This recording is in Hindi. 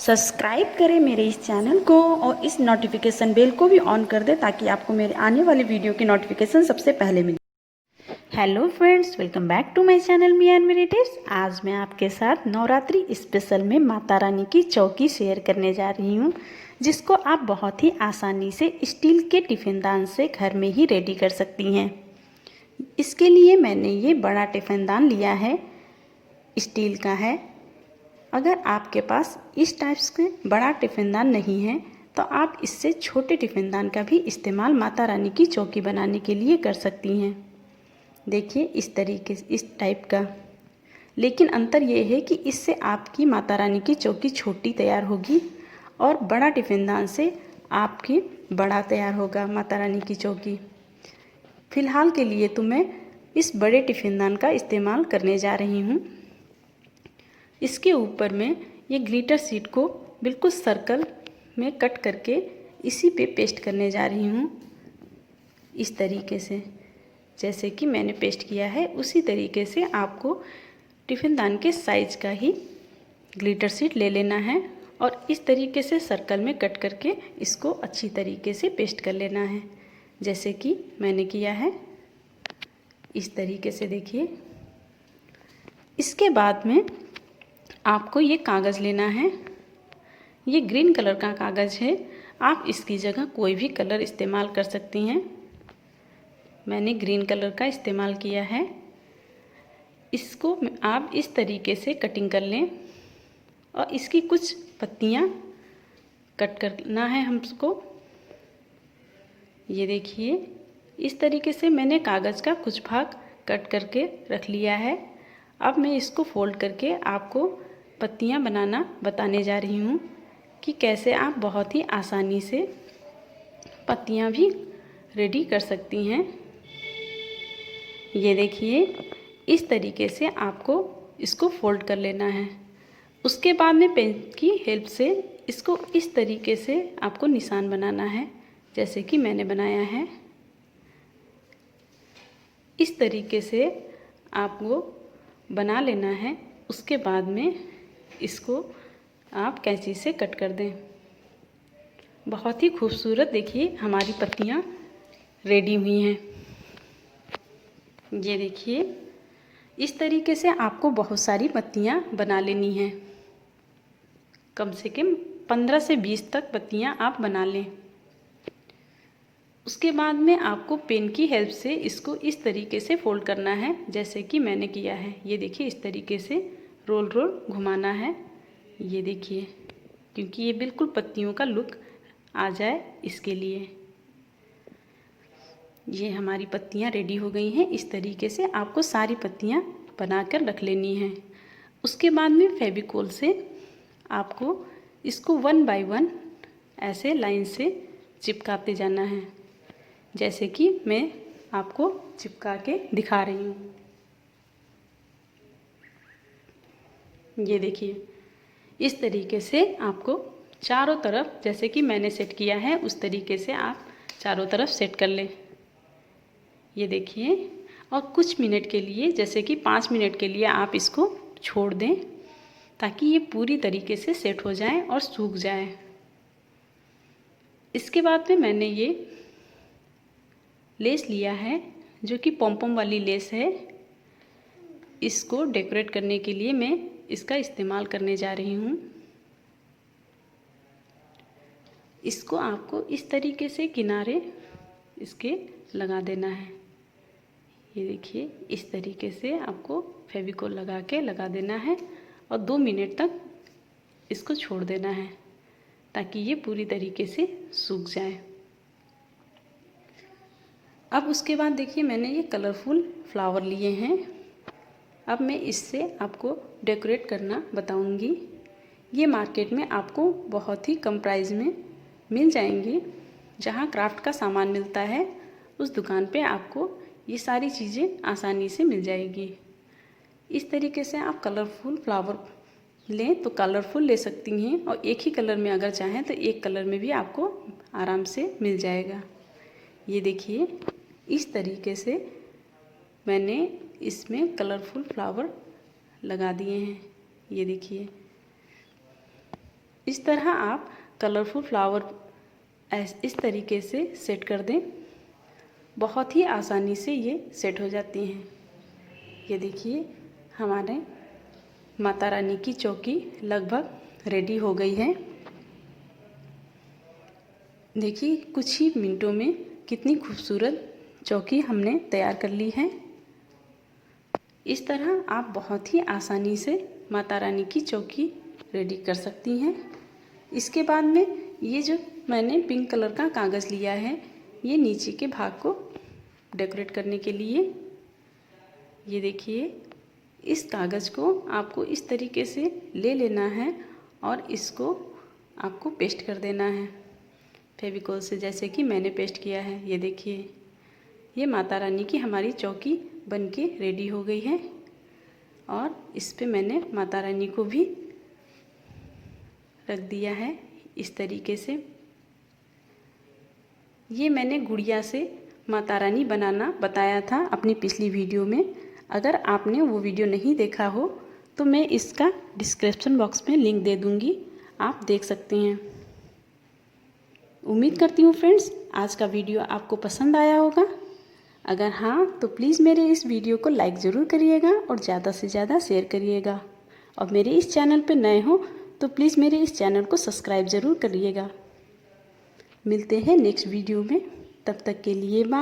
सब्सक्राइब करें मेरे इस चैनल को और इस नोटिफिकेशन बेल को भी ऑन कर दें ताकि आपको मेरे आने वाले वीडियो की नोटिफिकेशन सबसे पहले मिले। Hello friends, welcome back to my channel me and मेरी टिप्स। आज मैं आपके साथ नवरात्रि स्पेशल में माता रानी की चौकी शेयर करने जा रही हूँ, जिसको आप बहुत ही आसानी से स्टील के टिफ़िन दान से घर में ही रेडी कर सकती हैं। इसके लिए मैंने ये बड़ा टिफ़िन दान लिया है, स्टील का है। अगर आपके पास इस टाइप के बड़ा टिफ़िन दान नहीं है तो आप इससे छोटे टिफ़िन दान का भी इस्तेमाल माता रानी की चौकी बनाने के लिए कर सकती हैं। देखिए इस तरीके से, इस टाइप का। लेकिन अंतर ये है कि इससे आपकी माता रानी की चौकी छोटी तैयार होगी और बड़ा टिफ़िन दान से आपकी बड़ा तैयार होगा माता रानी की चौकी। फ़िलहाल के लिए तो मैं इस बड़े टिफ़िन दान का इस्तेमाल करने जा रही हूँ। इसके ऊपर मैं ये ग्लिटर शीट को बिल्कुल सर्कल में कट करके इसी पे पेस्ट करने जा रही हूँ। इस तरीके से जैसे कि मैंने पेस्ट किया है उसी तरीके से आपको टिफ़िन दान के साइज का ही ग्लिटर शीट ले लेना है और इस तरीके से सर्कल में कट करके इसको अच्छी तरीके से पेस्ट कर लेना है, जैसे कि मैंने किया है। इस तरीके से देखिए। इसके बाद में आपको ये कागज़ लेना है। ये ग्रीन कलर का कागज़ है, आप इसकी जगह कोई भी कलर इस्तेमाल कर सकती हैं। मैंने ग्रीन कलर का इस्तेमाल किया है। इसको आप इस तरीके से कटिंग कर लें और इसकी कुछ पत्तियां कट करना है हमको। ये देखिए इस तरीके से मैंने कागज़ का कुछ भाग कट करके रख लिया है। अब मैं इसको फोल्ड करके आपको पत्तियां बनाना बताने जा रही हूँ कि कैसे आप बहुत ही आसानी से पत्तियां भी रेडी कर सकती हैं। ये देखिए इस तरीके से आपको इसको फोल्ड कर लेना है। उसके बाद में पेन की हेल्प से इसको इस तरीके से आपको निशान बनाना है, जैसे कि मैंने बनाया है। इस तरीके से आपको बना लेना है। उसके बाद में इसको आप कैंची से कट कर दें। बहुत ही खूबसूरत देखिए हमारी पत्तियां रेडी हुई हैं। ये देखिए इस तरीके से आपको बहुत सारी पत्तियां बना लेनी हैं। कम से कम 15 से 20 तक पत्तियां आप बना लें। उसके बाद में आपको पेन की हेल्प से इसको इस तरीके से फोल्ड करना है, जैसे कि मैंने किया है। ये देखिए इस तरीके से रोल रोल घुमाना है। ये देखिए, क्योंकि ये बिल्कुल पत्तियों का लुक आ जाए इसके लिए। ये हमारी पत्तियां रेडी हो गई हैं। इस तरीके से आपको सारी पत्तियां बनाकर रख लेनी हैं। उसके बाद में फेविकोल से आपको इसको 1 बाय 1 ऐसे लाइन से चिपकाते जाना है, जैसे कि मैं आपको चिपका के दिखा रही हूँ। ये देखिए इस तरीके से आपको चारों तरफ, जैसे कि मैंने सेट किया है उस तरीके से आप चारों तरफ सेट कर लें। ये देखिए, और कुछ मिनट के लिए, जैसे कि 5 मिनट के लिए आप इसको छोड़ दें ताकि ये पूरी तरीके से सेट हो जाए और सूख जाए। इसके बाद में मैंने ये लेस लिया है जो कि पॉम-पॉम वाली लेस है। इसको डेकोरेट करने के लिए मैं इसका इस्तेमाल करने जा रही हूँ। इसको आपको इस तरीके से किनारे इसके लगा देना है। ये देखिए इस तरीके से आपको फेविकोल लगा देना है और 2 मिनट तक इसको छोड़ देना है ताकि ये पूरी तरीके से सूख जाए। अब उसके बाद देखिए मैंने ये कलरफुल फ्लावर लिए हैं। अब मैं इससे आपको डेकोरेट करना बताऊंगी। ये मार्केट में आपको बहुत ही कम प्राइस में मिल जाएंगी। जहाँ क्राफ्ट का सामान मिलता है उस दुकान पे आपको ये सारी चीज़ें आसानी से मिल जाएगी। इस तरीके से आप कलरफुल फ्लावर लें तो कलरफुल ले सकती हैं, और एक ही कलर में अगर चाहें तो एक कलर में भी आपको आराम से मिल जाएगा। ये देखिए इस तरीके से मैंने इसमें कलरफुल फ्लावर लगा दिए हैं। ये देखिए इस तरह आप कलरफुल फ्लावर इस तरीके से सेट कर दें। बहुत ही आसानी से ये सेट हो जाती हैं। ये देखिए हमारे माता रानी की चौकी लगभग रेडी हो गई है। देखिए कुछ ही मिनटों में कितनी खूबसूरत चौकी हमने तैयार कर ली है। इस तरह आप बहुत ही आसानी से माता रानी की चौकी रेडी कर सकती हैं। इसके बाद में ये जो मैंने पिंक कलर का कागज़ लिया है, ये नीचे के भाग को डेकोरेट करने के लिए। ये देखिए इस कागज़ को आपको इस तरीके से ले लेना है और इसको आपको पेस्ट कर देना है फेविकोल से, जैसे कि मैंने पेस्ट किया है। ये देखिए ये माता रानी की हमारी चौकी बनके रेडी हो गई है और इस पे मैंने माता रानी को भी रख दिया है इस तरीके से। ये मैंने गुड़िया से माता रानी बनाना बताया था अपनी पिछली वीडियो में। अगर आपने वो वीडियो नहीं देखा हो तो मैं इसका डिस्क्रिप्शन बॉक्स में लिंक दे दूँगी, आप देख सकते हैं। उम्मीद करती हूँ फ्रेंड्स आज का वीडियो आपको पसंद आया होगा। अगर हाँ तो प्लीज़ मेरे इस वीडियो को लाइक ज़रूर करिएगा और ज़्यादा से ज़्यादा शेयर करिएगा। और मेरे इस चैनल पर नए हो तो प्लीज़ मेरे इस चैनल को सब्सक्राइब ज़रूर करिएगा। मिलते हैं नेक्स्ट वीडियो में, तब तक के लिए बाय।